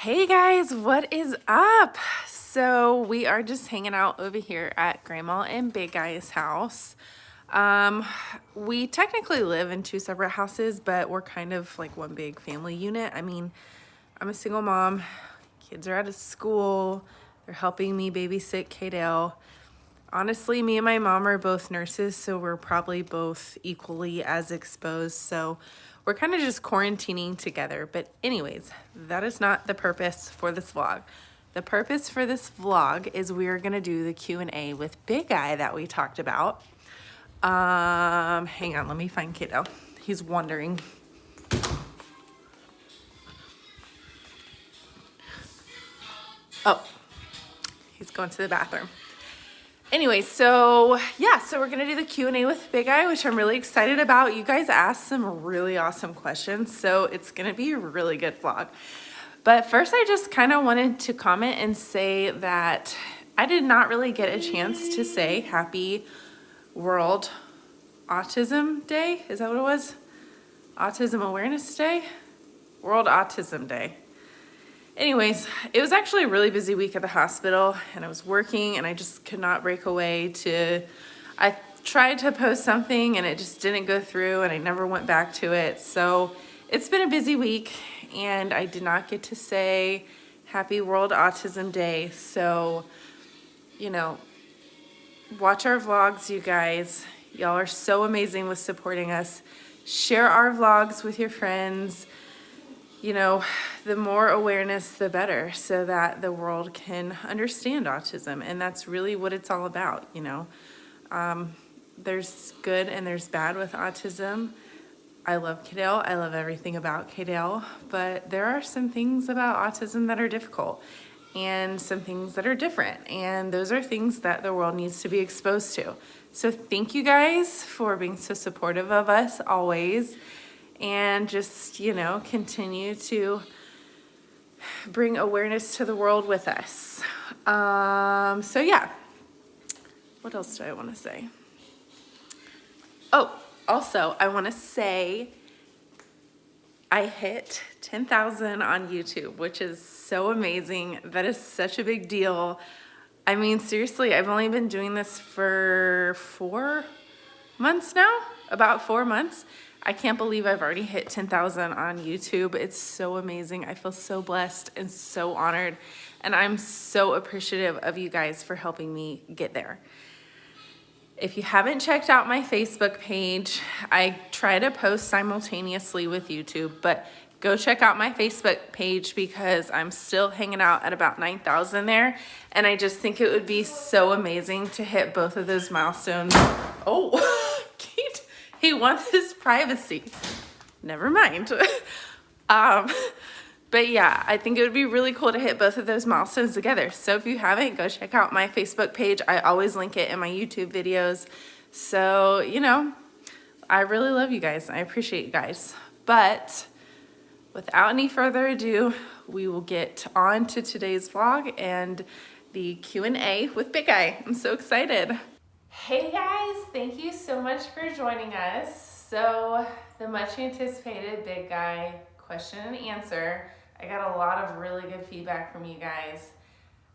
Hey guys, what is up? So we are just hanging out over here at Grandma and Big Guy's house. We technically live in two separate houses, but we're kind of like one big family unit. I mean, I'm a single mom, kids are out of school, they're helping me babysit Cadell. Honestly, me and my mom are both nurses, so we're probably both equally as exposed. So we're kind of just quarantining together. But anyways, that is not the purpose for this vlog. The purpose for this vlog is we're gonna do the Q&A with Big Guy that we talked about. Hang on, let me find Kiddo. He's wandering. Oh, he's going to the bathroom. Anyway, so we're gonna do the Q&A with Big Guy, which I'm really excited about. You guys asked some really awesome questions, so it's gonna be a really good vlog. But first, I just kind of wanted to comment and say that I did not really get a chance to say Happy World Autism Day. Is that what it was? Autism Awareness Day? World Autism Day. Anyways, it was actually a really busy week at the hospital and I was working and I just could not break away I tried to post something and it just didn't go through and I never went back to it. So it's been a busy week and I did not get to say Happy World Autism Day. So, you know, watch our vlogs, you guys. Y'all are so amazing with supporting us. Share our vlogs with your friends. You know, the more awareness, the better, so that the world can understand autism. And that's really what it's all about, you know. There's good and there's bad with autism. I love Cadell. I love everything about Cadell. But there are some things about autism that are difficult and some things that are different. And those are things that the world needs to be exposed to. So thank you guys for being so supportive of us always. And just, you know, continue to bring awareness to the world with us. So yeah, what else do I want to say? Oh, also, I want to say I hit 10,000 on YouTube, which is so amazing. That is such a big deal. I mean, seriously, I've only been doing this for 4 months now, about 4 months. I can't believe I've already hit 10,000 on YouTube. It's so amazing. I feel so blessed and so honored. And I'm so appreciative of you guys for helping me get there. If you haven't checked out my Facebook page, I try to post simultaneously with YouTube, but go check out my Facebook page because I'm still hanging out at about 9,000 there. And I just think it would be so amazing to hit both of those milestones. Oh, he wants his privacy. Never mind. But yeah, I think it would be really cool to hit both of those milestones together. So if you haven't, go check out my Facebook page. I always link it in my YouTube videos. So, you know, I really love you guys. I appreciate you guys. But without any further ado, we will get on to today's vlog and the Q&A with Big Guy. I'm so excited. Hey guys, thank you so much for joining us. So the much anticipated Big Guy question and answer. I got a lot of really good feedback from you guys.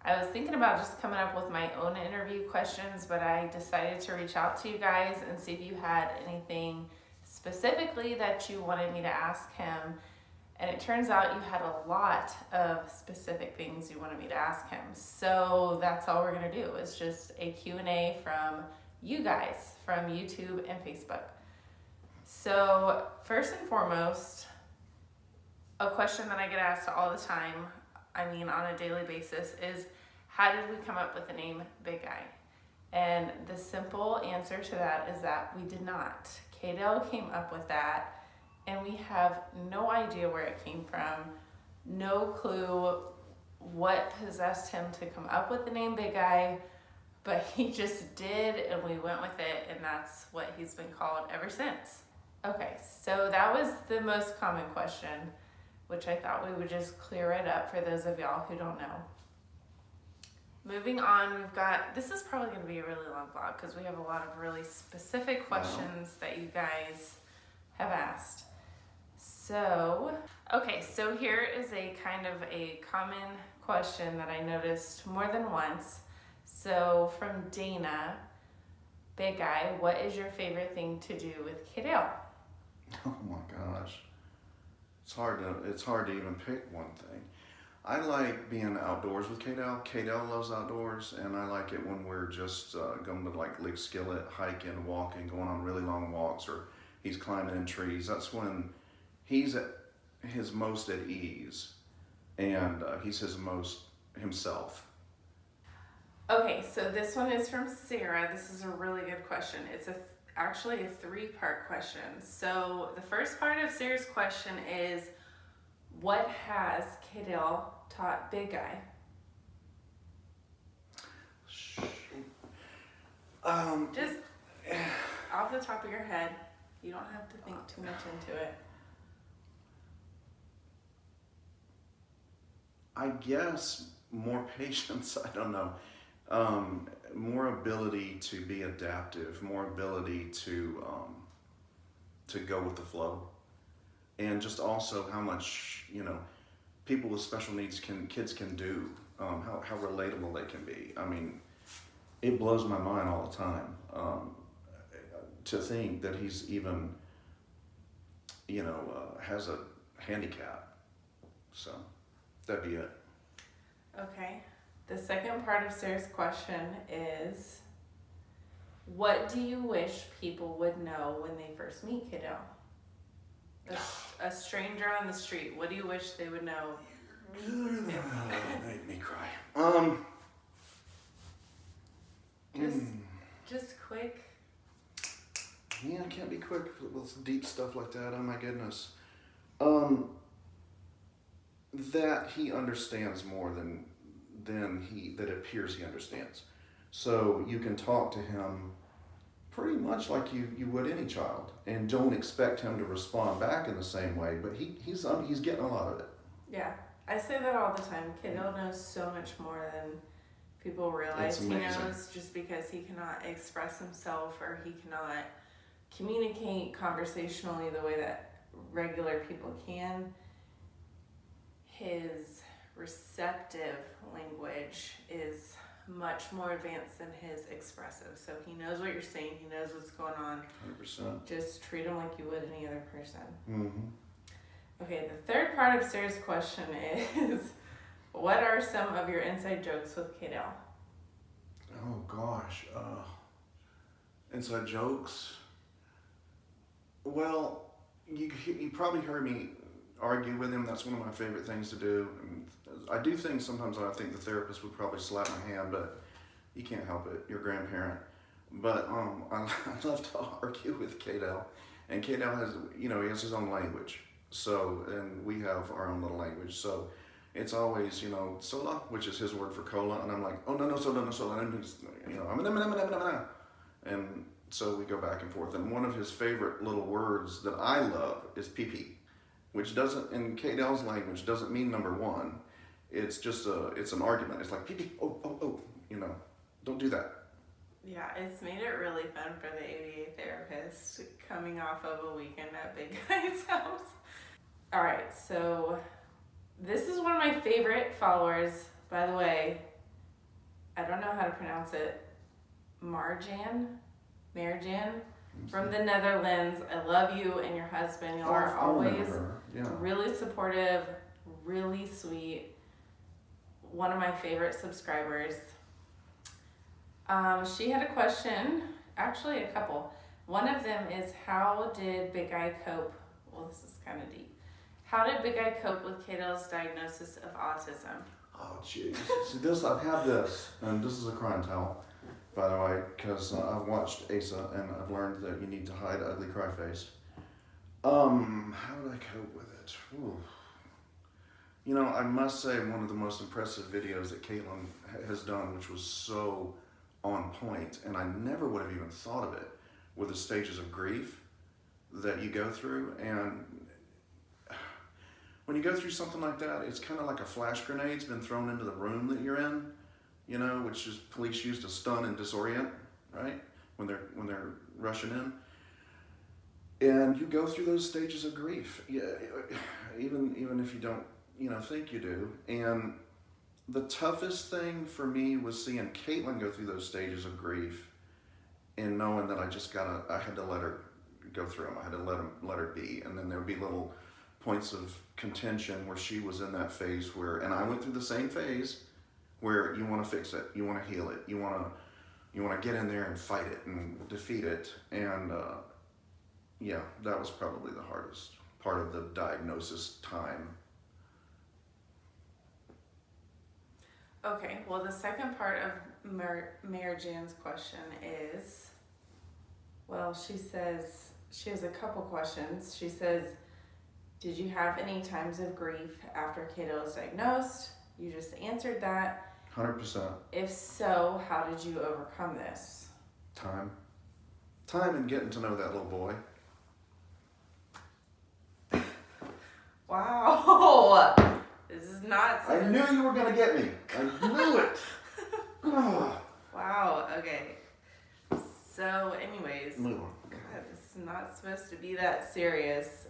I was thinking about just coming up with my own interview questions, but I decided to reach out to you guys and see if you had anything specifically that you wanted me to ask him. And it turns out you had a lot of specific things you wanted me to ask him. So that's all we're gonna do is just a Q&A from you guys, from YouTube and Facebook. So first and foremost, a question that I get asked all the time, I mean on a daily basis, is how did we come up with the name Big Guy? And the simple answer to that is that we did not. Cadell came up with that. And we have no idea where it came from, no clue what possessed him to come up with the name Big Guy, but he just did and we went with it and that's what he's been called ever since. Okay, so that was the most common question, which I thought we would just clear it up for those of y'all who don't know. Moving on, this is probably gonna be a really long vlog because we have a lot of really specific questions that you guys have asked. So here is a kind of a common question that I noticed more than once. So from Dana, Big Guy, what is your favorite thing to do with Cadell? Oh my gosh. It's hard to even pick one thing. I like being outdoors with Cadell. Cadell loves outdoors, and I like it when we're just going to like Lake Skillet, hiking, walking, going on really long walks, or he's climbing in trees. That's when he's at his most at ease, and he's his most himself. Okay, so this one is from Sarah. This is a really good question. It's actually a 3-part question. So the first part of Sarah's question is, what has Cadell taught Big Guy? Just off the top of your head. You don't have to think too much into it. I guess more patience, I don't know. More ability to be adaptive, more ability to go with the flow. And just also how much, people with special needs kids can do, how relatable they can be. I mean, it blows my mind all the time to think that he's even, has a handicap. So that'd be it. Okay. The second part of Sarah's question is, what do you wish people would know when they first meet Cadell? A stranger on the street, what do you wish they would know? Made me cry. Just quick. Yeah, I can't be quick with deep stuff like that. Oh my goodness. That he understands more than that it appears he understands. So you can talk to him pretty much like you would any child, and don't expect him to respond back in the same way, but he's getting a lot of it. Yeah, I say that all the time. Kendall knows so much more than people realize he knows, just because he cannot express himself or he cannot communicate conversationally the way that regular people can. His receptive language is much more advanced than his expressive. So he knows what you're saying, he knows what's going on. 100%. Just treat him like you would any other person. Mm-hmm. Okay, the third part of Sarah's question is, what are some of your inside jokes with Cadell? Oh gosh, inside jokes. Well, you probably heard me argue with him. That's one of my favorite things to do. I do things sometimes that I think the therapist would probably slap my hand, but you can't help it. You're a grandparent. But I love to argue with Cadell, and Cadell has, he has his own language. So, and we have our own little language. So it's always, sola, which is his word for cola, and I'm like, oh no, sola, no sola, and he's, and so we go back and forth. And one of his favorite little words that I love is pee-pee, which doesn't, in Cadell's language, doesn't mean number one. It's just it's an argument. It's like pee-pee, oh, don't do that. Yeah, it's made it really fun for the ABA therapist coming off of a weekend at Big Guy's house. All right, so this is one of my favorite followers, by the way. I don't know how to pronounce it. Marjan, from the Netherlands. I love you and your husband. Y'all are always really supportive, really sweet. One of my favorite subscribers. She had a question, actually a couple. One of them is, how did Big Guy cope? Well, this is kind of deep. How did Big Guy cope with Cadell's diagnosis of autism? Oh, jeez. See, I've had this, and this is a crying towel, by the way, because I've watched Asa, and I've learned that you need to hide ugly cry face. How did I cope with it? Ooh. I must say one of the most impressive videos that Kaitlyn has done, which was so on point, and I never would have even thought of it, were the stages of grief that you go through. And when you go through something like that, it's kind of like a flash grenade's been thrown into the room that you're in, which is police use to stun and disorient, right? When they're rushing in. And you go through those stages of grief, yeah, even if you don't, think you do. And the toughest thing for me was seeing Kaitlyn go through those stages of grief, and knowing that I had to let her go through them. I had to let her be, and then there would be little points of contention where she was in that phase and I went through the same phase, where you want to fix it, you want to heal it, you want to get in there and fight it and defeat it, and yeah, that was probably the hardest part of the diagnosis time. Okay, well, the second part of Mary Jan's question is, well, she says, she has a couple questions. She says, did you have any times of grief after Cadell was diagnosed? You just answered that. 100%. If so, how did you overcome this? Time and getting to know that little boy. Wow. This is not so... I knew you were going to get me. I knew it. Wow, okay. So anyways, God, this is not supposed to be that serious.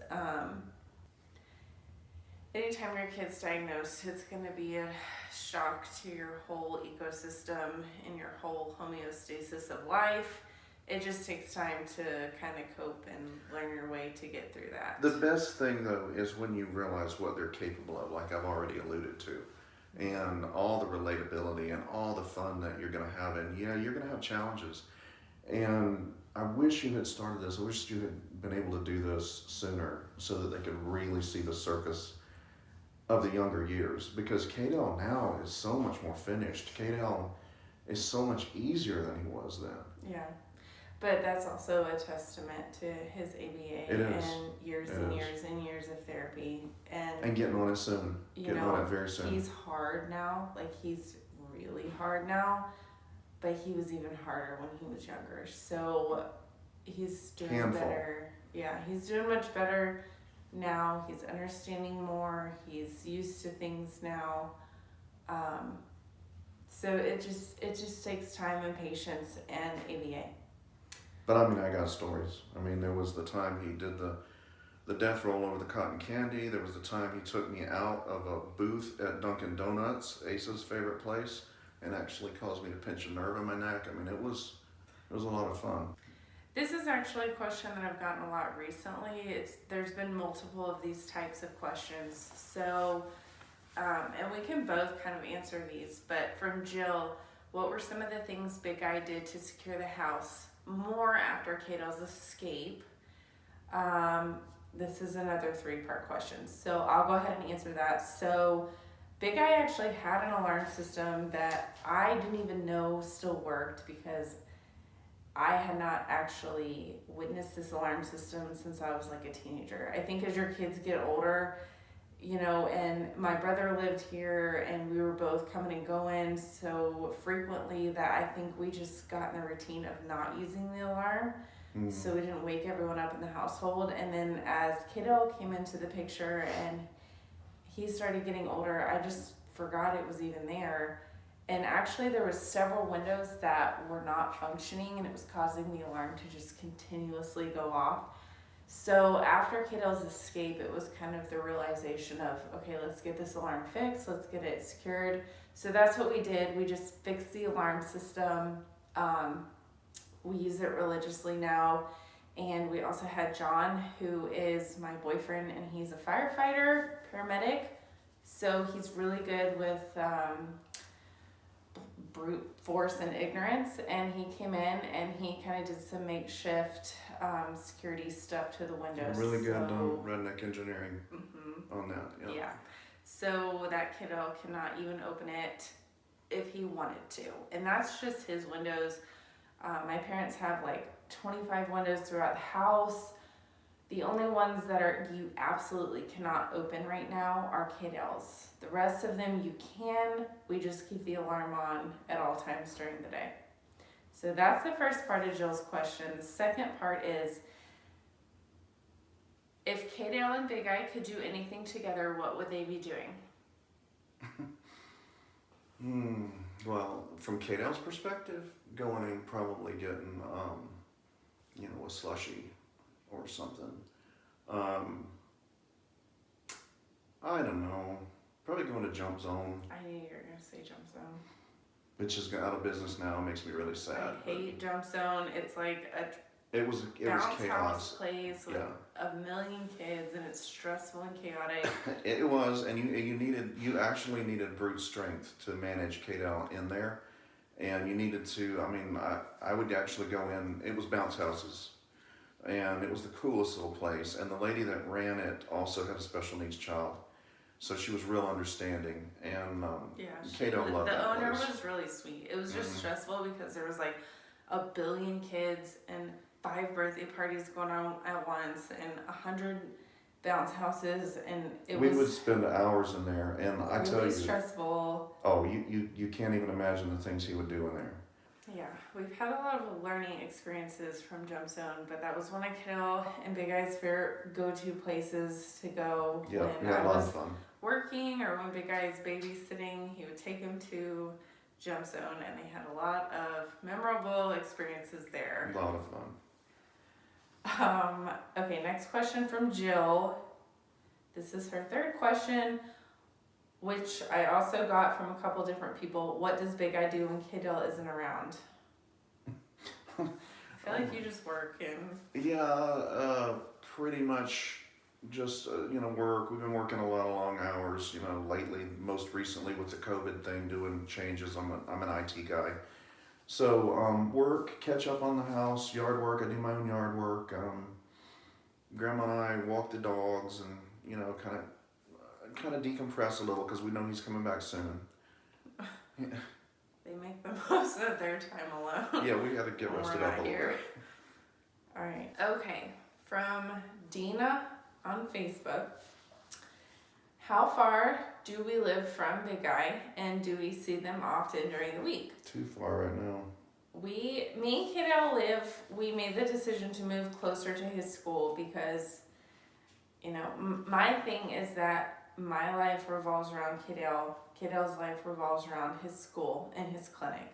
Anytime your kid's diagnosed, it's going to be a shock to your whole ecosystem and your whole homeostasis of life. It just takes time to kind of cope and learn your way to get through that. The best thing, though, is when you realize what they're capable of, like I've already alluded to, and all the relatability and all the fun that you're going to have. And yeah, you're going to have challenges. And I wish you had started this. I wish you had been able to do this sooner so that they could really see the circus of the younger years. Because Cadell now is so much more finished. Cadell is so much easier than he was then. Yeah. But that's also a testament to his ABA and years and years and years of therapy. And getting on it soon. Getting on it very soon. He's hard now. Like, he's really hard now. But he was even harder when he was younger. So he's doing better. Yeah, he's doing much better now. He's understanding more. He's used to things now. So it just takes time and patience and ABA. But I mean, I got stories. I mean, there was the time he did the death roll over the cotton candy. There was the time he took me out of a booth at Dunkin' Donuts, Asa's favorite place, and actually caused me to pinch a nerve in my neck. I mean, it was a lot of fun. This is actually a question that I've gotten a lot recently. There's been multiple of these types of questions. So, and we can both kind of answer these, but from Jill, what were some of the things Big Guy did to secure the house more after Cadell's escape? This is another 3-part question. So I'll go ahead and answer that. So Big Guy actually had an alarm system that I didn't even know still worked, because I had not actually witnessed this alarm system since I was like a teenager. I think as your kids get older, and my brother lived here and we were both coming and going so frequently that I think we just got in the routine of not using the alarm. So we didn't wake everyone up in the household. And then as Cadell came into the picture and he started getting older, I just forgot it was even there. And actually there was several windows that were not functioning and it was causing the alarm to just continuously go off. So after Cadell's escape, it was kind of the realization of, okay, let's get this alarm fixed, let's get it secured. So that's what we did. We just fixed the alarm system. We use it religiously now. And we also had John, who is my boyfriend, and he's a firefighter, paramedic. So he's really good with brute force and ignorance. And he came in and he kind of did some makeshift security stuff to the windows. Really good redneck engineering on that. Yep. Yeah. So that kiddo cannot even open it if he wanted to. And that's just his windows. My parents have like 25 windows throughout the house. The only ones that you absolutely cannot open right now are Cadells. The rest of them you can. We just keep the alarm on at all times during the day. So that's the first part of Jill's question. The second part is, if Cadell and Big Eye could do anything together, what would they be doing? Well, from Cadell's perspective, going and probably getting, a slushie or something. I don't know. Probably going to Jump Zone. I knew you were going to say Jump Zone. Which is out of business now. It makes me really sad. I hate Jump Zone. It's like a it was bounce chaos. House place with a million kids, and it's stressful and chaotic. It was, and you actually needed brute strength to manage Cadell in there, and you needed to. I mean, I would actually go in. It was bounce houses, and it was the coolest little place. And the lady that ran it also had a special needs child, so she was real understanding. And Cadell loved that The owner place. was really sweet. It was just stressful because there was like a billion kids and 5 birthday parties going on at once and 100 bounce houses, and we would spend hours in there, and I really tell you, stressful. Oh, you can't even imagine the things he would do in there. Yeah, we've had a lot of learning experiences from Jump Zone, but that was one of Kendall and Big Eye's favorite go-to places to go Yeah, when we had I a lot was of fun. working or when Big Eye's babysitting. He would take him to Jump Zone, and they had a lot of memorable experiences there. A lot of fun. Okay, next question from Jill. This is her third question, which I also got from a couple different people. What does Big Eye do when Cadell isn't around? I feel like you just work and... Yeah, pretty much just, work. We've been working a lot of long hours, lately, most recently with the COVID thing, doing changes. I'm an IT guy. So, work, catch up on the house, yard work. I do my own yard work. Grandma and I walk the dogs and, kind of decompress a little because we know he's coming back soon. They make the most of their time alone. Yeah, we got to get rested up a little bit. All right. Okay. From Dina on Facebook. How far do we live from Big Eye, and do we see them often during the week? Too far right now. Me and Cadell we made the decision to move closer to his school because, my thing is that my life revolves around Cadell. Cadell's life revolves around his school and his clinic.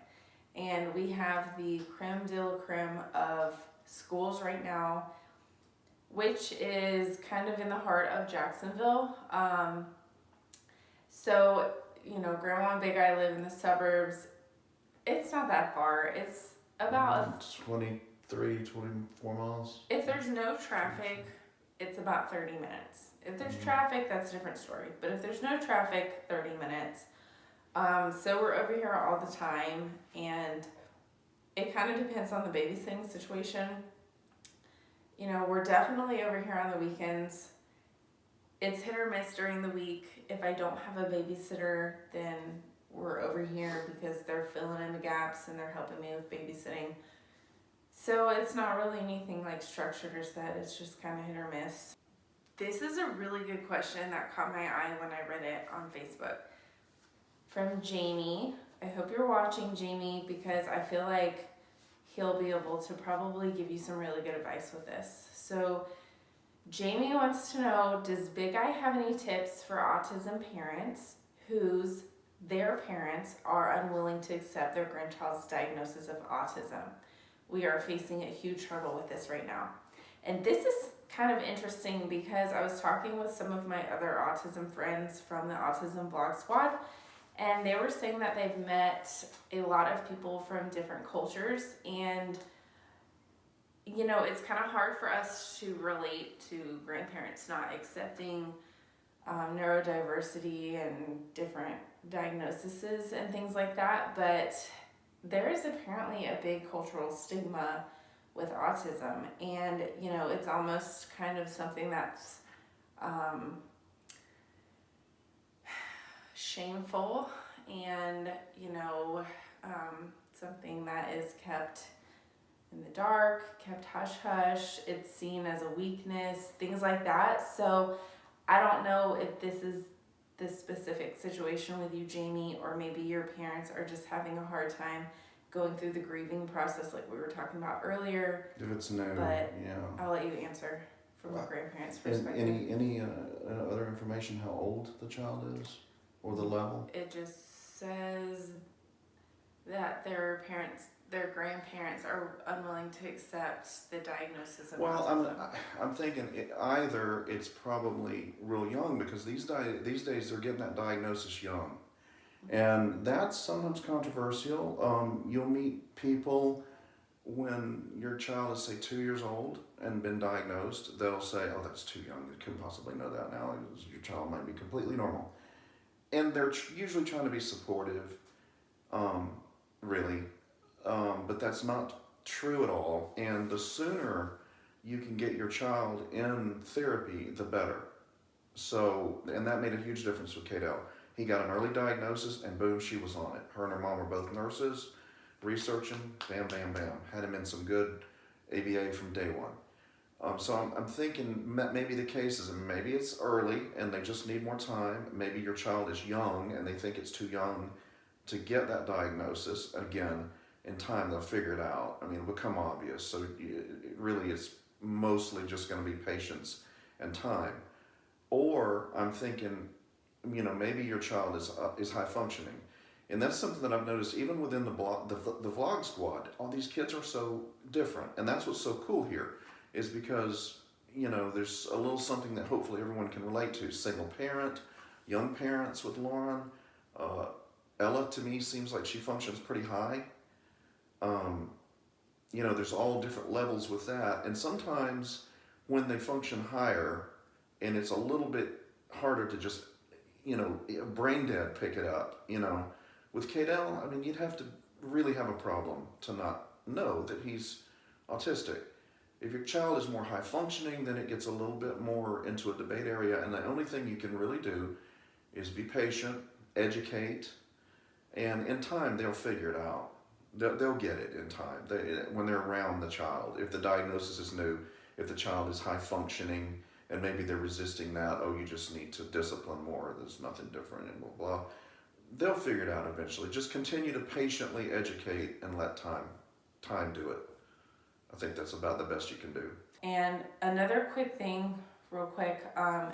And we have the creme de la creme of schools right now, which is kind of in the heart of Jacksonville. So, Grandma and Big Eye live in the suburbs. It's not that far. It's about 23, 24 miles. If there's no traffic, it's about 30 minutes. If there's traffic, that's a different story. But if there's no traffic, 30 minutes. So we're over here all the time, and it kind of depends on the babysitting situation. We're definitely over here on the weekends. It's hit or miss during the week. If I don't have a babysitter, then we're over here because they're filling in the gaps and they're helping me with babysitting. So it's not really anything like structured or set. It's just kind of hit or miss. This is a really good question that caught my eye when I read it on Facebook. From Jamie. I hope you're watching, Jamie, because I feel like he'll be able to probably give you some really good advice with this. So Jamie wants to know, does Big Eye have any tips for autism parents their parents are unwilling to accept their grandchild's diagnosis of autism? We are facing a huge hurdle with this right now. And this is kind of interesting because I was talking with some of my other autism friends from the Autism Blog Squad, and they were saying that they've met a lot of people from different cultures, and it's kind of hard for us to relate to grandparents not accepting neurodiversity and different diagnoses and things like that, but there is apparently a big cultural stigma with autism, and it's almost kind of something that's shameful and something that is kept in the dark, kept hush-hush. It's seen as a weakness, things like that. So I don't know if this is the specific situation with you, Jamie, or maybe your parents are just having a hard time going through the grieving process like we were talking about earlier. If it's no, but yeah. I'll let you answer from a grandparent's perspective. Any other information how old the child is or the level? It just says that their grandparents are unwilling to accept the diagnosis of Well, autism? I'm thinking either it's probably real young because these days they're getting that diagnosis young, and that's sometimes controversial. You'll meet people when your child is say 2 years old and been diagnosed. They'll say, "Oh, that's too young. You couldn't possibly know that now. Your child might be completely normal," and they're usually trying to be supportive. Really, but that's not true at all. And the sooner you can get your child in therapy, the better. So, and that made a huge difference with Cadell. He got an early diagnosis, and boom, she was on it. Her and her mom were both nurses, researching, bam, bam, bam. Had him in some good ABA from day one. So I'm thinking maybe the case is maybe it's early and they just need more time. Maybe your child is young and they think it's too young to get that diagnosis. Again, in time they'll figure it out. I mean, it'll become obvious. So it really is mostly just going to be patience and time. Or I'm thinking, maybe your child is high functioning, and that's something that I've noticed even within the vlog squad. All these kids are so different, and that's what's so cool here, is because there's a little something that hopefully everyone can relate to. Single parent, young parents with Lauren. Ella to me seems like she functions pretty high. There's all different levels with that, and sometimes when they function higher, and it's a little bit harder to just, brain dead pick it up. With Cadell, I mean, you'd have to really have a problem to not know that he's autistic. If your child is more high functioning, then it gets a little bit more into a debate area, and the only thing you can really do is be patient, educate, and in time they'll figure it out. They'll get it in time when they're around the child. If the diagnosis is new, if the child is high functioning, and maybe they're resisting that, oh, you just need to discipline more, there's nothing different, and blah, blah. They'll figure it out eventually. Just continue to patiently educate and let time do it. I think that's about the best you can do. And another quick thing, real quick,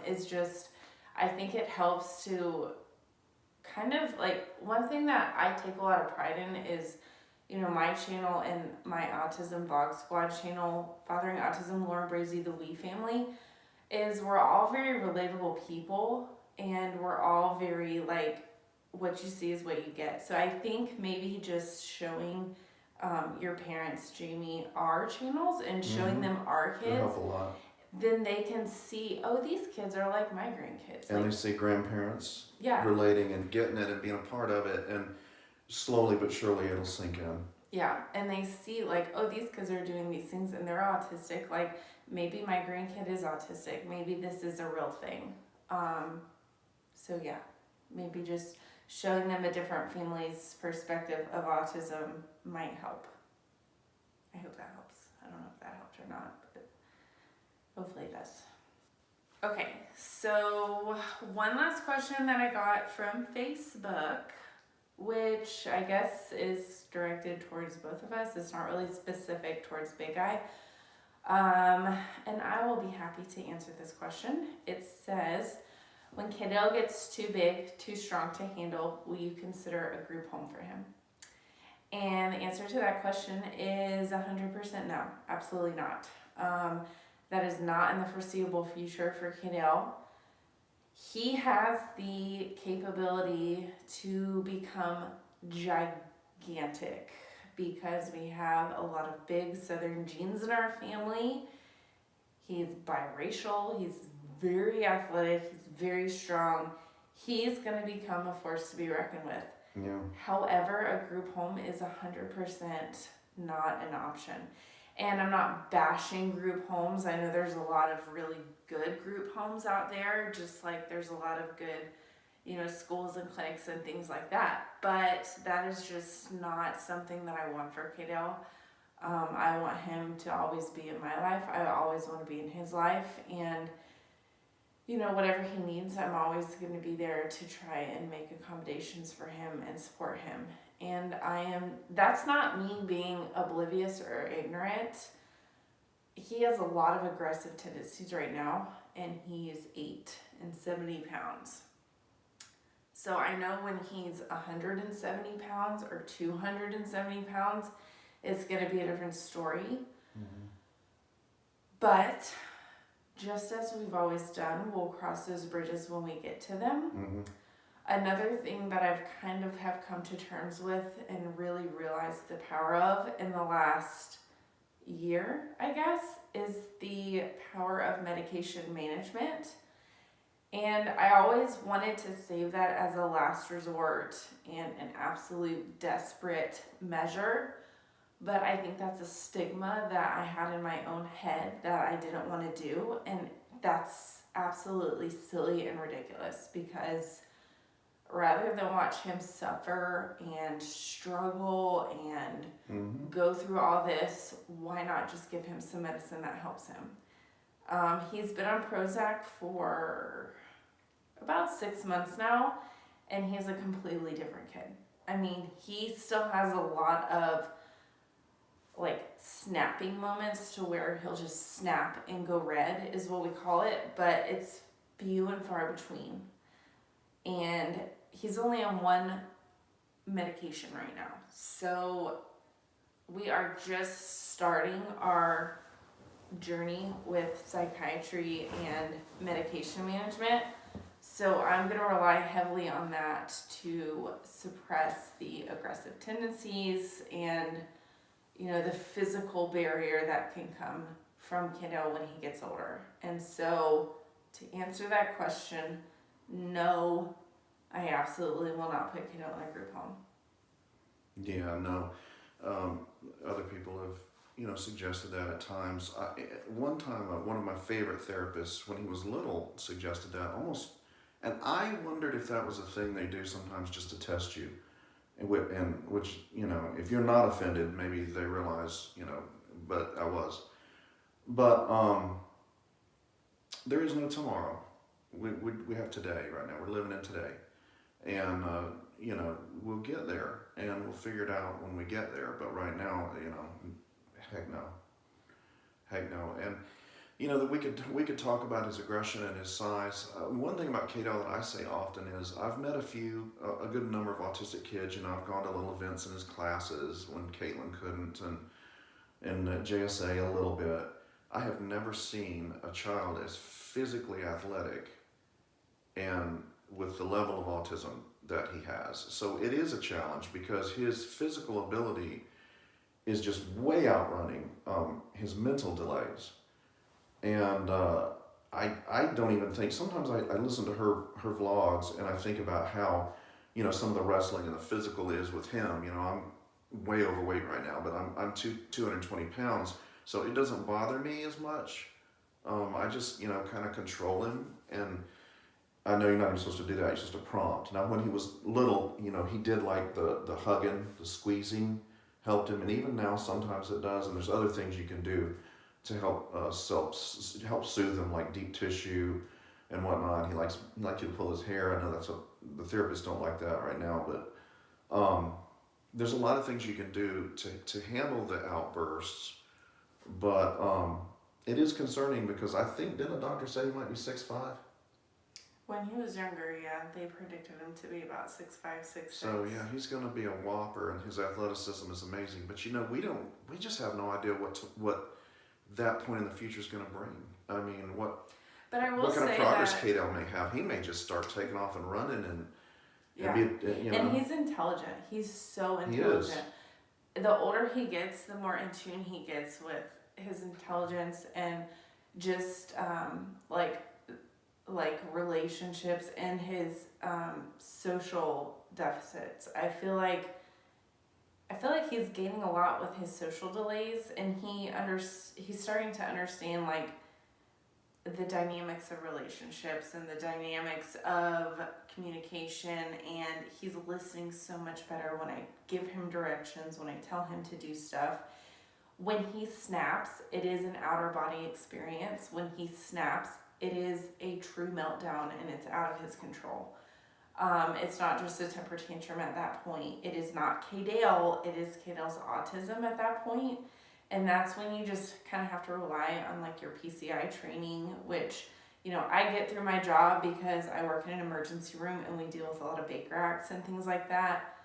is just, I think it helps to kind of one thing that I take a lot of pride in is, my channel and my Autism Vlog Squad channel, Fathering Autism, Lauren Brazy, the We family, is we're all very relatable people, and we're all very what you see is what you get. So I think maybe just showing your parents, Jamie, our channels and showing them our kids, help a lot. Then they can see, oh, these kids are like my grandkids. And they see grandparents relating and getting it and being a part of it, and slowly but surely it'll sink in. Yeah, and they see oh, these kids are doing these things and they're autistic. Maybe my grandkid is autistic. Maybe this is a real thing. So yeah, maybe just showing them a different family's perspective of autism might help. I hope that helps. I don't know if that helped or not, but hopefully it does. Okay, so one last question that I got from Facebook, which I guess is directed towards both of us. It's not really specific towards Big Eye. And I will be happy to answer this question. It says, when Cadell gets too big, too strong to handle, will you consider a group home for him? And the answer to that question is 100% no, absolutely not. That is not in the foreseeable future for Cadell. He has the capability to become gigantic because we have a lot of big Southern genes in our family. He's biracial, he's very athletic, he's very strong. He's going to become a force to be reckoned with. Yeah. However, a group home is 100% not an option. And I'm not bashing group homes. I know there's a lot of really good group homes out there, just like there's a lot of good, schools and clinics and things like that. But that is just not something that I want for Cadell. I want him to always be in my life. I always want to be in his life. And, whatever he needs, I'm always going to be there to try and make accommodations for him and support him. And that's not me being oblivious or ignorant. He has a lot of aggressive tendencies right now, and he is 8 and 70 pounds. So I know when he's 170 pounds or 270 pounds, it's going to be a different story. But just as we've always done, we'll cross those bridges when we get to them. Another thing that I've kind of have come to terms with and really realized the power of in the last year, I guess, is the power of medication management. And I always wanted to save that as a last resort and an absolute desperate measure. But I think that's a stigma that I had in my own head that I didn't want to do. And that's absolutely silly and ridiculous, because rather than watch him suffer and struggle and go through all this, why not just give him some medicine that helps him? He's been on Prozac for about 6 months now, and he's a completely different kid. I mean, he still has a lot of like snapping moments to where he'll just snap and go red is what we call it, but it's few and far between. And he's only on one medication right now. So we are just starting our journey with psychiatry and medication management. So I'm going to rely heavily on that to suppress the aggressive tendencies and, you know, the physical barrier that can come from Cadell when he gets older. And so to answer that question, no, I absolutely will not put Cadell in a group home. Yeah, no. Other people have, you know, suggested that at times. One time, one of my favorite therapists, when he was little, suggested that almost, and I wondered if that was a thing they do sometimes just to test you, and which, you know, if you're not offended, maybe they realize, you know, but I was. But there is no tomorrow. We have today right now. We're living in today. And, you know, we'll get there and we'll figure it out when we get there. But right now, you know, heck no. And, you know, that we could talk about his aggression and his size. One thing about Cadell that I say often is I've met a good number of autistic kids. You know, I've gone to little events in his classes when Kaitlyn couldn't, and JSA a little bit. I have never seen a child as physically athletic and with the level of autism that he has. So it is a challenge because his physical ability is just way outrunning his mental delays. And I don't even think, sometimes I listen to her vlogs and I think about how, you know, some of the wrestling and the physical is with him. You know, I'm way overweight right now, but I'm 220 pounds, so it doesn't bother me as much. I just, you know, kind of control him, and I know you're not even supposed to do that, you're supposed to prompt. Now when he was little, you know, he did like the hugging, the squeezing helped him, and even now sometimes it does, and there's other things you can do to help help soothe him, like deep tissue and whatnot. He likes you to pull his hair. I know that's what the therapists don't like that right now, but there's a lot of things you can do to handle the outbursts. But it is concerning because I think, didn't a doctor say he might be 6'5"? When he was younger, yeah, they predicted him to be about 6'5", 6'6". So yeah, he's going to be a whopper, and his athleticism is amazing. But you know, we just have no idea what that point in the future is going to bring. I mean, what kind of progress Cadell may have. He may just start taking off and running, and yeah, you know. And he's intelligent. He's so intelligent. He is. The older he gets, the more in tune he gets with his intelligence and just like relationships and his social deficits. I feel like he's gaining a lot with his social delays, and he's starting to understand like the dynamics of relationships and the dynamics of communication, and he's listening so much better when I give him directions, when I tell him to do stuff. When he snaps, it is an outer body experience. When he snaps, it is a true meltdown and it's out of his control. It's not just a temper tantrum at that point. It is not Cadell, it is Cadell's autism at that point. And that's when you just kind of have to rely on like your PCI training, which you know, I get through my job because I work in an emergency room and we deal with a lot of Baker Acts and things like that.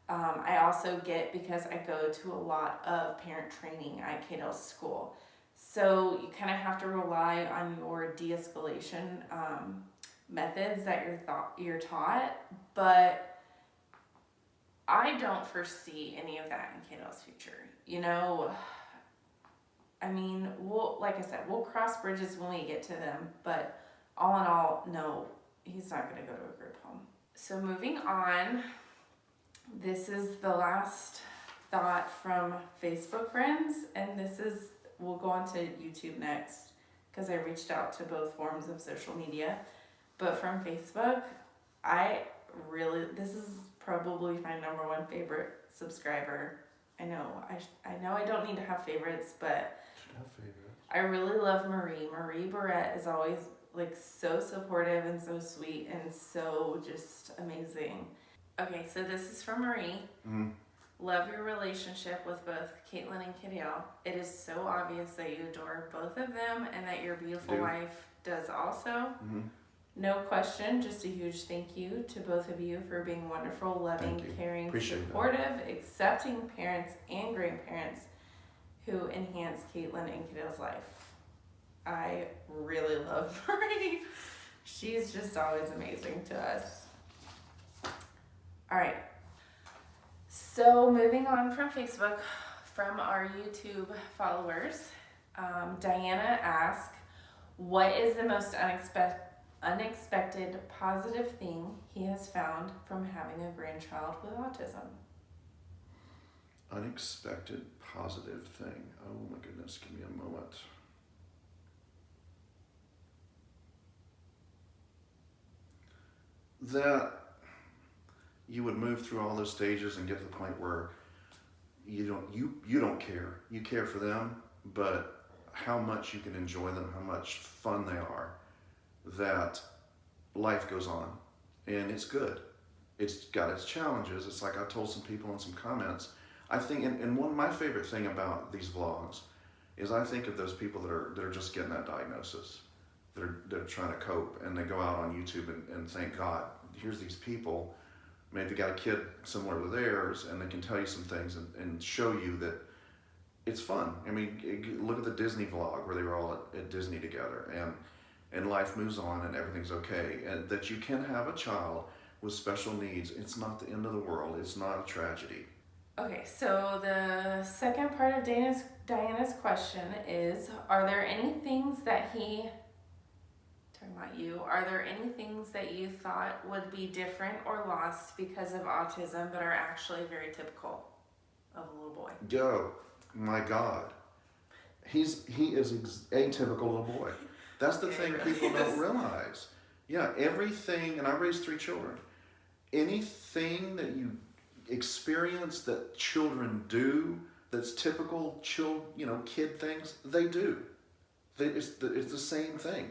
I also get because I go to a lot of parent training at Cadell's school. So you kind of have to rely on your de-escalation methods that you're taught, but I don't foresee any of that in Cadell's future. You know, I mean, like I said, we'll cross bridges when we get to them, but all in all, no, he's not going to go to a group home. So moving on, this is the last thought from Facebook friends, and we'll go on to YouTube next because I reached out to both forms of social media. But from Facebook, this is probably my number one favorite subscriber. I know I don't need to have favorites, but I really love Marie. Marie Barrett is always like so supportive and so sweet and so just amazing. Okay, so this is from Marie. Mm-hmm. Love your relationship with both Kaitlyn and Cadell. It is so obvious that you adore both of them and that your beautiful wife does also. Mm-hmm. No question, just a huge thank you to both of you for being wonderful, loving, caring, supportive, accepting parents and grandparents who enhance Kaitlyn and Cadell's life. I really love Marie. She's just always amazing to us. All right. So moving on from Facebook, from our YouTube followers, Diana asked, what is the most unexpected positive thing he has found from having a grandchild with autism? Unexpected positive thing. Oh my goodness, give me a moment. That you would move through all those stages and get to the point where you don't care. You care for them, but how much you can enjoy them, how much fun they are, that life goes on. And it's good. It's got its challenges. It's like I told some people in some comments, I think, and one of my favorite thing about these vlogs is I think of those people that are just getting that diagnosis. They're trying to cope, and they go out on YouTube and thank God, here's these people, maybe got a kid similar to theirs, and they can tell you some things and show you that it's fun. I mean, look at the Disney vlog where they were all at Disney together, and life moves on and everything's okay. And that you can have a child with special needs. It's not the end of the world. It's not a tragedy. Okay, so the second part of Diana's question is, are there any things that are there any things that you thought would be different or lost because of autism but are actually very typical of a little boy? Yo, my God. He is a typical little boy. That's the thing people don't realize. Yeah, everything, and I raised 3 children. Anything that you experience that children do that's typical kid things, they do. It's the same thing.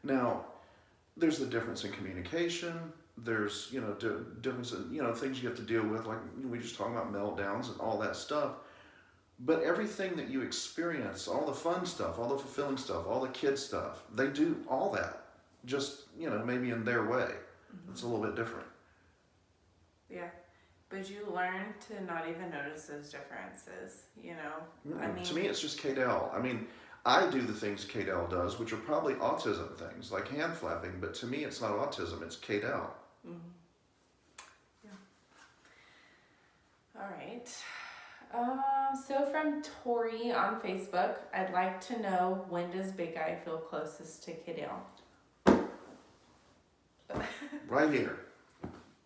Now, there's the difference in communication. There's, difference in, things you have to deal with, like we just talking about meltdowns and all that stuff. But everything that you experience, all the fun stuff, all the fulfilling stuff, all the kid stuff, they do all that. Just, maybe in their way. Mm-hmm. It's a little bit different. Yeah. But you learn to not even notice those differences, Mm-hmm. I mean, to me, it's just Cadell. I mean, I do the things Cadell does, which are probably autism things, like hand flapping, but to me, it's not autism, it's Cadell. Mm-hmm. Yeah. All right. So from Tori on Facebook, I'd like to know, when does Big Guy feel closest to Cadell? Right here.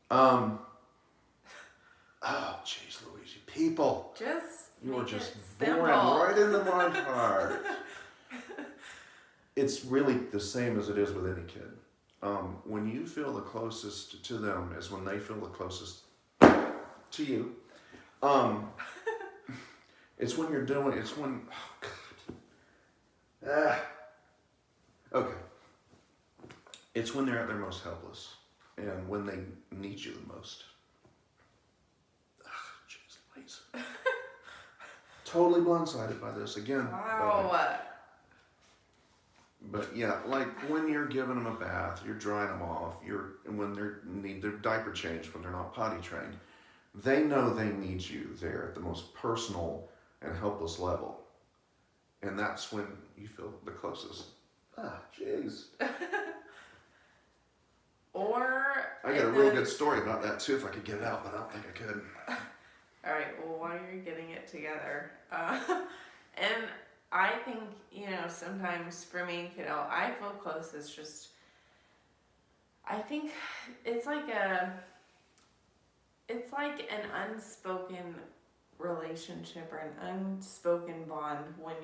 Oh, jeez Louise, you people. You are just boring right into my heart. It's really the same as it is with any kid. When you feel the closest to them is when they feel the closest to you. It's when you're doing, okay. It's when they're at their most helpless and when they need you the most. Jeez Louise. Totally blindsided by this again. Wow. But yeah, like when you're giving them a bath, you're drying them off, and when they need their diaper changed when they're not potty trained, they know they need you there at the most personal and helpless level. And that's when you feel the closest. Ah, jeez. Or I got a real good story about that too if I could get it out, but I don't think I could. All right, well, while you're getting it together, and I think, sometimes for me and Cadell, I feel close as just, I think it's like an unspoken relationship or an unspoken bond when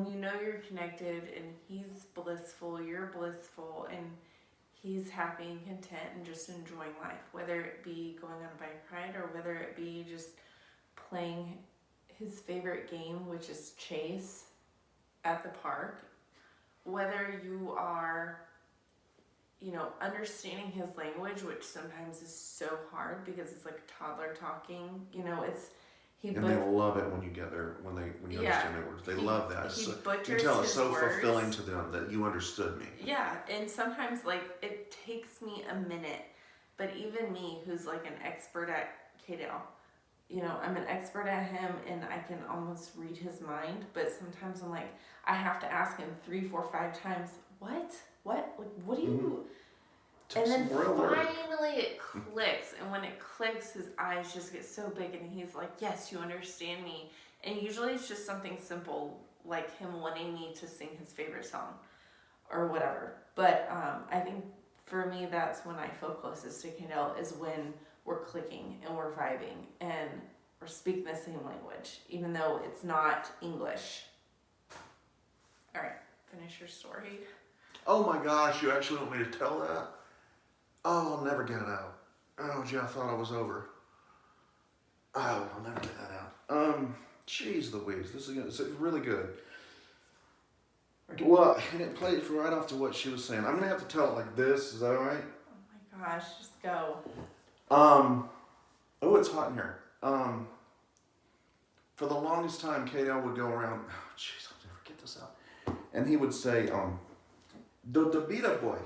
you know you're connected and he's blissful, you're blissful, and he's happy and content and just enjoying life, whether it be going on a bike ride or whether it be just playing his favorite game, which is chase at the park, whether you are, understanding his language, which sometimes is so hard because it's like toddler talking, And they love it when you get there, when you understand their words. They love that. He You butchers tell his it's so words. fulfilling to them that you understood me. Yeah, and sometimes it takes me a minute, but even me, who's like an expert at Cadell, I'm an expert at him and I can almost read his mind, but sometimes I'm like, I have to ask him 3, 4, 5 times, what? Like, what do you... And then finally it clicks, and when it clicks, his eyes just get so big, and he's like, yes, you understand me. And usually it's just something simple, like him wanting me to sing his favorite song, or whatever. But I think for me, that's when I feel closest to Kendall, is when we're clicking, and we're vibing, and we're speaking the same language, even though it's not English. All right, finish your story. Oh my gosh, you actually want me to tell that? Oh, I'll never get it out. Oh, gee, I thought I was over. Oh, I'll never get that out. Jeez Louise, it's really good. Well, and it played right off to what she was saying. I'm going to have to tell it like this. Is that all right? Oh my gosh, just go. Oh, it's hot in here. For the longest time, Cadell would go around, oh, jeez, I'll never get this out. And he would say, the beta boy.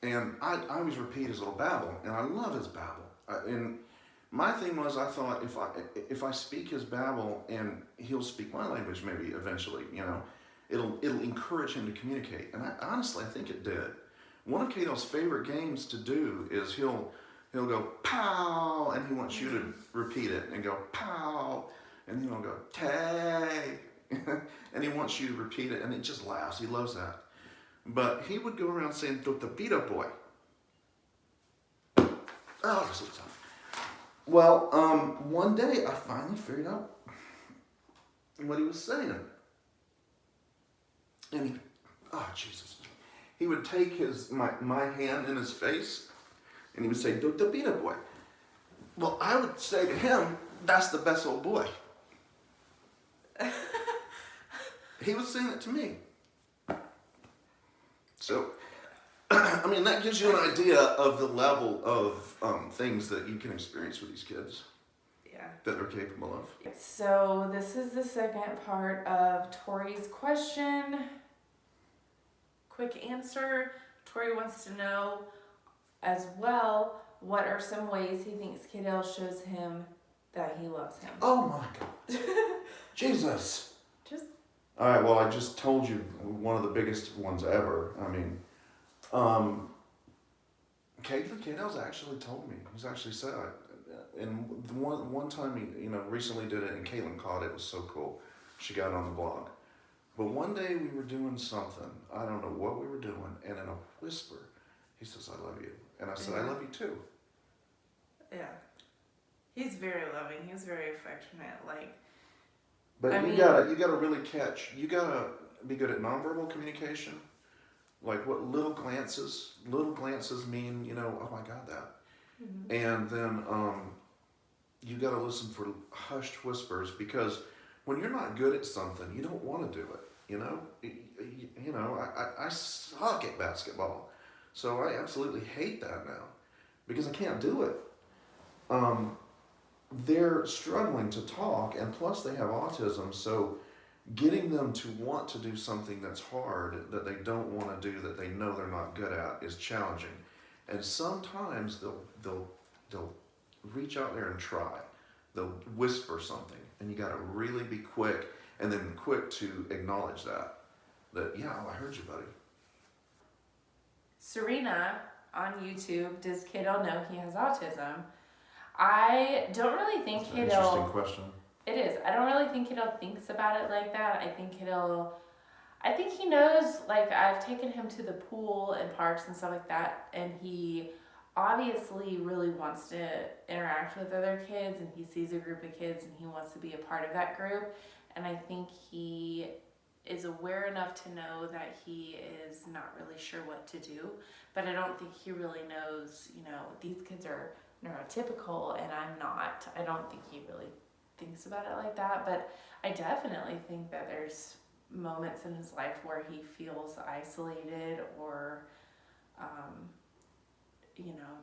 And I always repeat his little babble, and I love his babble. And my thing was, I thought if I speak his babble and he'll speak my language, maybe eventually, it'll encourage him to communicate. And honestly, I think it did. One of Cadell's favorite games to do is he'll go pow, and he wants you to repeat it and go pow, and then he'll go tay, and he wants you to repeat it, and it just laughs. He loves that. But he would go around saying, the beta boy. Oh, this is tough. Well, one day I finally figured out what he was saying. And he would take my hand in his face, and he would say, the beta boy. Well, I would say to him, that's the best old boy. He was saying it to me. So, that gives you an idea of the level of things that you can experience with these kids. Yeah. That they're capable of. So, this is the second part of Tori's question. Quick answer. Tori wants to know as well, what are some ways he thinks Cadell shows him that he loves him? Oh my God. Jesus. All right, well, I just told you one of the biggest ones ever. Cadell's actually told me. He's actually said it. And the one time he, recently did it, and Kaitlyn caught it. It was so cool. She got it on the blog. But one day we were doing something. I don't know what we were doing, and in a whisper, he says, "I love you," and I said, "I love you too." Yeah. He's very loving. He's very affectionate. But you gotta really catch. You gotta be good at nonverbal communication. Like what little glances mean. Oh my God, that. Mm-hmm. And then you gotta listen for hushed whispers, because when you're not good at something, you don't want to do it. I suck at basketball, so I absolutely hate that now because I can't do it. They're struggling to talk, and plus they have autism, so getting them to want to do something that's hard, that they don't want to do, that they know they're not good at, is challenging. And sometimes they'll reach out there and try. They'll whisper something, and you got to really be quick, and then quick to acknowledge that yeah, I heard you, buddy. Serena on YouTube, does Cadell know he has autism? I don't really think That's an interesting Cadell. question. It is. I don't really think Cadell thinks about it like that. I think he knows, like, I've taken him to the pool and parks and stuff like that, and he obviously really wants to interact with other kids, and he sees a group of kids and he wants to be a part of that group. And I think he is aware enough to know that he is not really sure what to do, but I don't think he really knows, these kids are neurotypical and I'm not. I don't think he really thinks about it like that, but I definitely think that there's moments in his life where he feels isolated or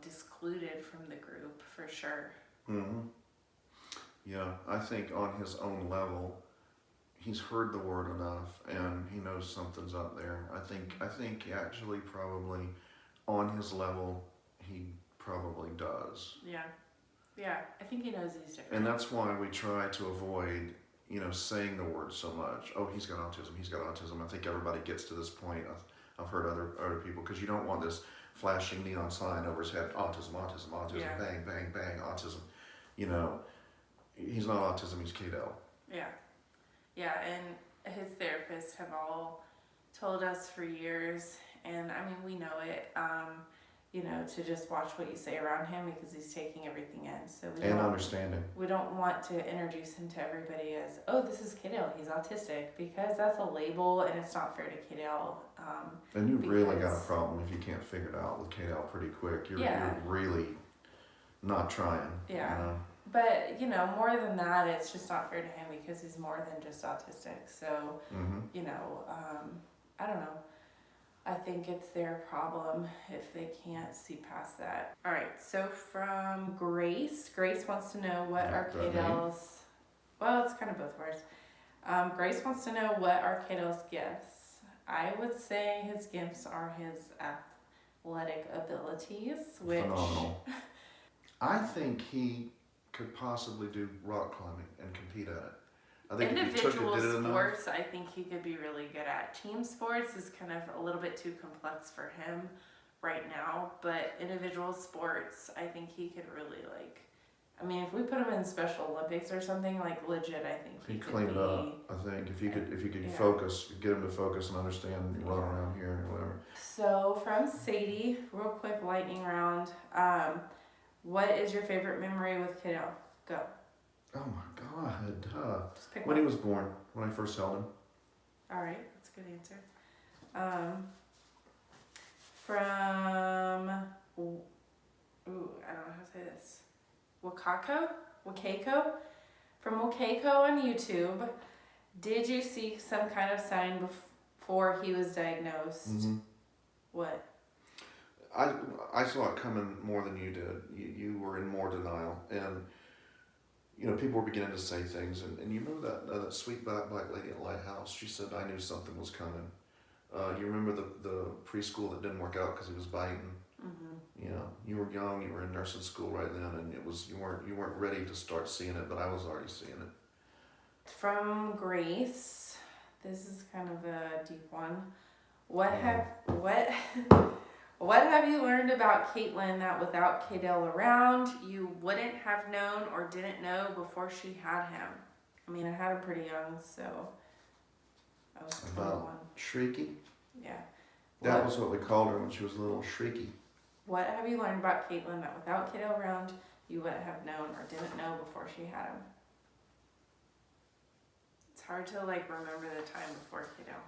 discluded from the group, for sure. Mm-hmm. Yeah, I think on his own level, he's heard the word enough and he knows something's up there. I think actually probably on his level, he probably does. Yeah, I think he knows he's different. And that's why we try to avoid, saying the word so much. Oh, he's got autism. I think everybody gets to this point. I've heard other people, because you don't want this flashing neon sign over his head, autism, yeah. Bang, bang, bang, autism. He's not autism, he's Cadell. Yeah, and his therapists have all told us for years, and I mean, we know it, to just watch what you say around him, because he's taking everything in. So Understanding. We don't want to introduce him to everybody as, oh, this is Cadell, he's autistic, because that's a label and it's not fair to Cadell. And you really got a problem if you can't figure it out with Cadell pretty quick. You're really not trying. Yeah. But, more than that, it's just not fair to him because he's more than just autistic. So, I don't know. I think it's their problem if they can't see past that. All right, so from Grace wants to know what are Cadells. Well, it's kind of both words. Grace wants to know what are Cadells' gifts. I would say his gifts are his athletic abilities, which phenomenal. I think he could possibly do rock climbing and compete at it. I think individual sports, I think he could be really good at. Team sports is kind of a little bit too complex for him right now, but individual sports, I think he could really if we put him in Special Olympics or something, legit, I think he could clean it up. I think if you could focus, get him to focus and understand, run around here or whatever. So from Sadie, real quick lightning round. What is your favorite memory with Kiddo? Go. Oh my God. Just pick when one. He was born, when I first held him. All right, that's a good answer. From, I don't know how to say this. Wakako? From Wakako on YouTube, did you see some kind of sign before he was diagnosed? Mm-hmm. What? I saw it coming more than you did. You were in more denial, and people were beginning to say things, and you remember that sweet black lady at Lighthouse? She said, I knew something was coming. You remember the preschool that didn't work out because he was biting? Mm-hmm. You were young, you were in nursing school right then, and you weren't ready to start seeing it, but I was already seeing it. From Grace, this is kind of a deep one. What have you learned about Kaitlyn that without Cadell around, you wouldn't have known or didn't know before she had him? I mean, I had him pretty young, so I was 21. Shrieky? Yeah. That was what we called her when she was a little shrieky. What have you learned about Kaitlyn that without Cadell around, you wouldn't have known or didn't know before she had him? It's hard to remember the time before Cadell.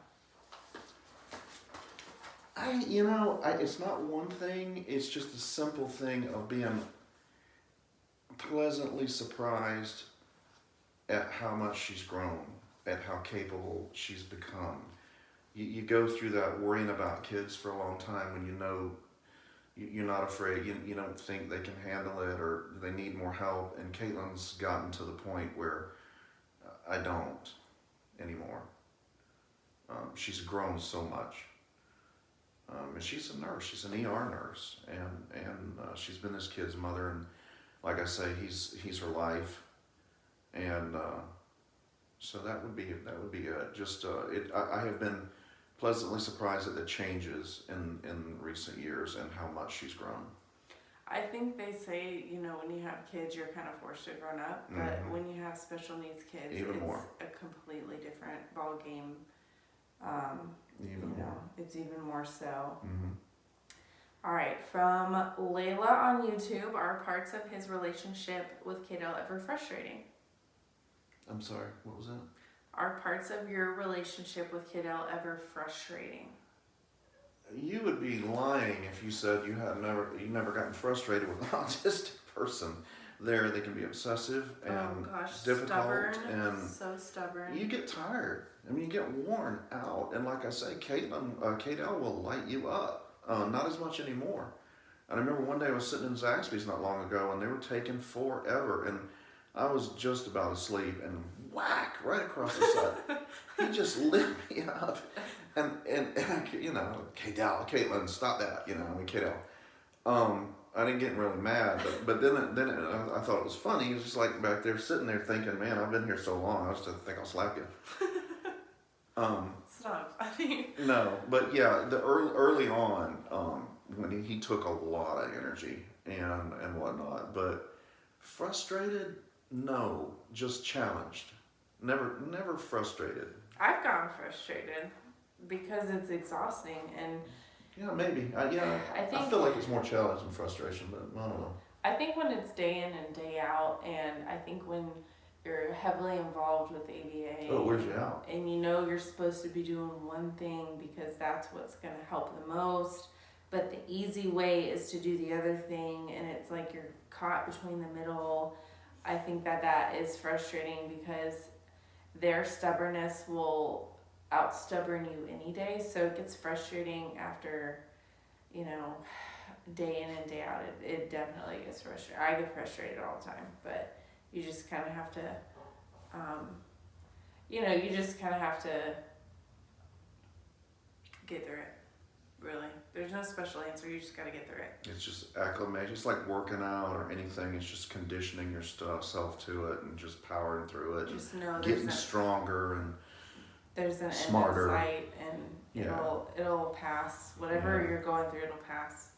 It's not one thing, it's just a simple thing of being pleasantly surprised at how much she's grown, at how capable she's become. You go through that worrying about kids for a long time when you're not afraid, you don't think they can handle it or they need more help, and Kaitlyn's gotten to the point where I don't. anymore. She's grown so much. And she's a nurse. She's an ER nurse, and she's been this kid's mother. And like I say, he's her life, and so that would be it. Just I have been pleasantly surprised at the changes in recent years and how much she's grown. I think they say, you know, when you have kids, you're kind of forced to grow up, but when you have special needs kids, Even it's more. a completely different ball game. Even more. It's even more so. Mm-hmm. All right, from Layla on YouTube, are parts of his relationship with Cadell ever frustrating? I'm sorry, what was that? Are parts of your relationship with Cadell ever frustrating? You would be lying if you said you never gotten frustrated with an autistic person. They can be obsessive and difficult, stubborn, and so stubborn. you get tired. I mean, you get worn out. And like I say, Cadell will light you up. Not as much anymore. And I remember one day I was sitting in Zaxby's not long ago, and they were taking forever, and I was just about asleep, and whack, right across the side. He just lit me up. And you know, Cadell, Kaitlyn, stop that, you know, I mean, Cadell. I didn't get really mad, but then I thought it was funny. He was just like back there sitting there thinking, man, I've been here so long, I just think I'll slap you. Stop. I think. No, but yeah, the early on, when he took a lot of energy and whatnot, but frustrated, no, just challenged. Never frustrated. I've gotten frustrated because it's exhausting, and Yeah, maybe. I feel like it's more challenge than frustration, but I don't know. I think when it's day in and day out, and I think when you're heavily involved with ABA, Oh, it wears you out. and you know you're supposed to be doing one thing because that's what's going to help the most, but the easy way is to do the other thing, and it's like you're caught between the middle. I think that is frustrating because their stubbornness will out-stubborn you any day, so it gets frustrating after, you know, day in and day out. It definitely gets frustrating. I get frustrated all the time, but you just kind of have to, you just kind of have to get through it, really. There's no special answer, you just got to get through it. It's just acclimation. It's like working out or anything. It's just conditioning yourself to it and just powering through it. Just know getting stronger and there's an smarter. end in sight, and it'll pass. Whatever you're going through, it'll pass.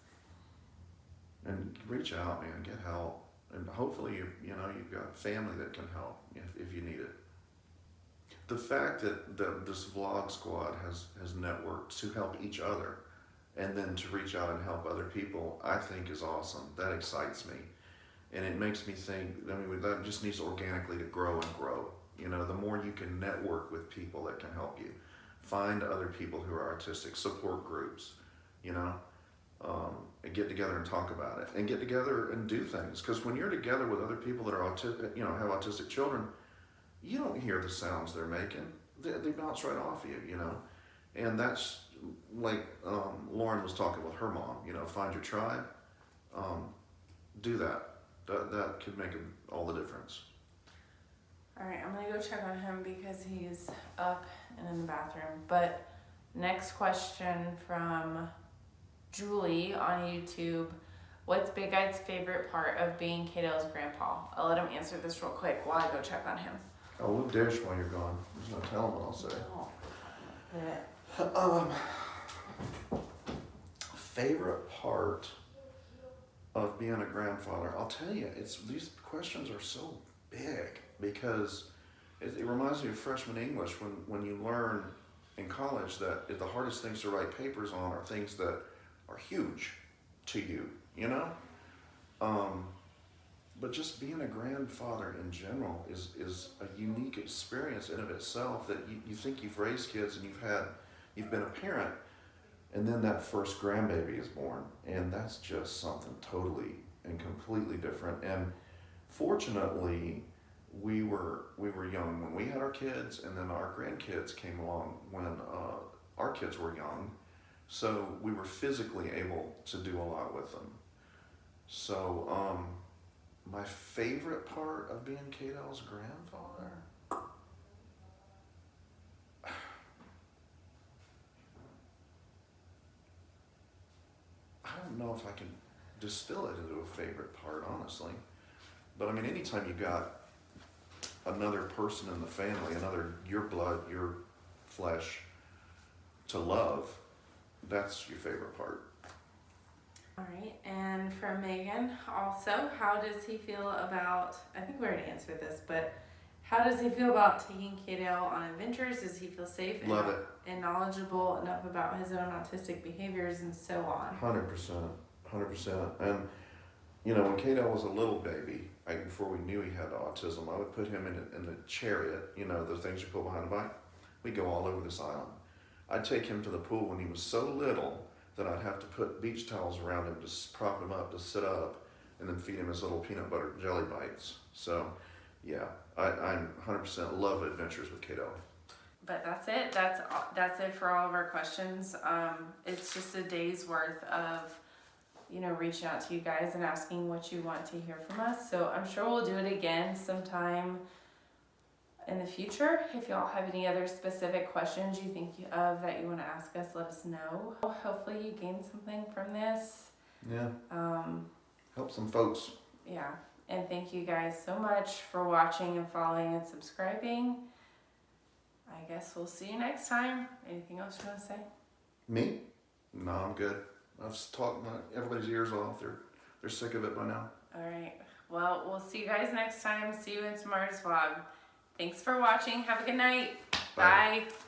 And reach out, man. Get help. And hopefully you've got family that can help if you need it. The fact that this vlog squad has networked to help each other and then to reach out and help other people, I think is awesome. That excites me. And it makes me think, I mean, that just needs organically to grow and grow. You know, the more you can network with people that can help you, find other people who are autistic, support groups, and get together and talk about it, and get together and do things. Because when you're together with other people that are autistic, have autistic children, you don't hear the sounds they're making. They bounce right off you, And that's like Lauren was talking with her mom, find your tribe. Do that. That could make all the difference. All right, I'm gonna go check on him because he's up and in the bathroom. But next question from Julie on YouTube. What's Big Eye's favorite part of being Cadell's grandpa? I'll let him answer this real quick while I go check on him. Oh, we'll dish while you're gone. There's no telling what I'll say. Favorite part of being a grandfather? I'll tell you, these questions are so big because it reminds me of freshman English when you learn in college that the hardest things to write papers on are things that are huge to you, But just being a grandfather in general is a unique experience in of itself, that you think you've raised kids and you've been a parent, and then that first grandbaby is born, and that's just something totally and completely different. And fortunately, we were young when we had our kids, and then our grandkids came along when our kids were young, so we were physically able to do a lot with them. So my favorite part of being Cadell's grandfather, know if I can distill it into a favorite part, honestly. But I mean, anytime you got another person in the family, your blood, your flesh to love, that's your favorite part. All right, and from Megan, also, how does he feel about, I think we already answered this, but how does he feel about taking Cadell on adventures? Does he feel safe and knowledgeable enough about his own autistic behaviors and so on? 100%. 100%. And, you know, when Cadell was a little baby, before we knew he had autism, I would put him in the chariot, you know, the things you put behind a bike. We'd go all over this island. I'd take him to the pool when he was so little that I'd have to put beach towels around him to prop him up, to sit up, and then feed him his little peanut butter jelly bites. So, yeah, I'm 100% love adventures with Cadell. But that's it. That's it for all of our questions. It's just a day's worth of, you know, reaching out to you guys and asking what you want to hear from us. So I'm sure we'll do it again sometime in the future. If y'all have any other specific questions you think of that you want to ask us, let us know. Hopefully you gained something from this. Yeah. Help some folks. Yeah. And thank you guys so much for watching and following and subscribing. I guess we'll see you next time. Anything else you want to say? Me? No, I'm good. I've talked everybody's ears off. They're sick of it by now. All right. Well, we'll see you guys next time. See you in tomorrow's vlog. Thanks for watching. Have a good night. Bye. Bye.